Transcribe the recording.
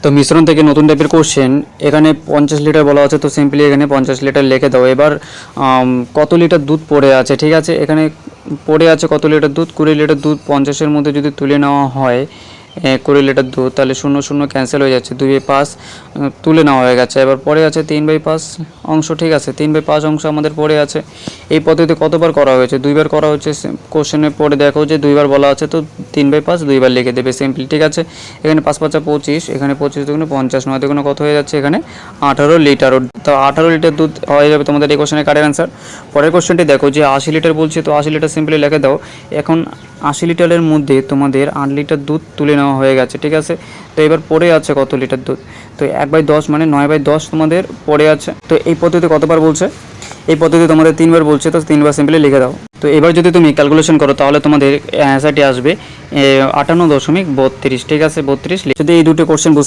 তো মিশ্রণ থেকে নতুন টাইপের কোশ্চেন। এখানে 50 লিটার বলা আছে, তো সিম্পলি এখানে 50 লিটার লিখে দাও। এবার কত লিটার দুধ পড়ে আছে, ঠিক আছে, এখানে পড়ে আছে কত লিটার দুধ, 20 লিটার দুধ। 50-এর মধ্যে যদি তুলে নেওয়া হয় 20 লিটার দুধ, তাহলে 0 0 ক্যান্সেল হয়ে যাচ্ছে, 2/5 তুলে নেওয়া হয়ে গেছে। এবার পড়ে আছে 3/5 অংশ, ঠিক আছে, 3/5 অংশ আমাদের পড়ে আছে। এই পদ্ধতি কতবার করা হয়েছে? 2বার করা হয়েছে। কোশ্চেনে পড়ে দেখো যে 2বার বলা আছে, তো 3/5 2বার লিখে দেবে সিম্পলি, ঠিক আছে। এখানে 5 5 25, এখানে 25 দুগুণে 50, 9 দুগুণে কত হয়ে যাচ্ছে, এখানে 18 লিটার। তো 18 লিটার দুধ হয়ে যাবে তোমাদের এই কোশ্চেনের কারেক্ট অ্যান্সার। পরের কোশ্চেনটি দেখো যে 80 লিটার বলছে, তো 80 লিটার সিম্পলি লিখে দাও। এখন 80 লিটারের মধ্যে তোমাদের 8 লিটার দুধ তুলে নেওয়া হয়ে গেছে, ঠিক আছে। তো এবার পড়ে আছে কত লিটার দুধ, তো 1/10 মানে 9/10 তোমাদের পড়ে আছে। তো এই পদ্ধতি কতবার বলছে? এই পদ্ধতি তোমাদের 3বার বলছে, তো 3বার সিম্পলি লিখে দাও। তো এবার যদি তুমি ক্যালকুলেশন করো তাহলে তোমাদের অ্যান্সারটি আসবে 58.32, ঠিক আছে, 32। যদি এই দুটো কোশ্চেন বুঝতে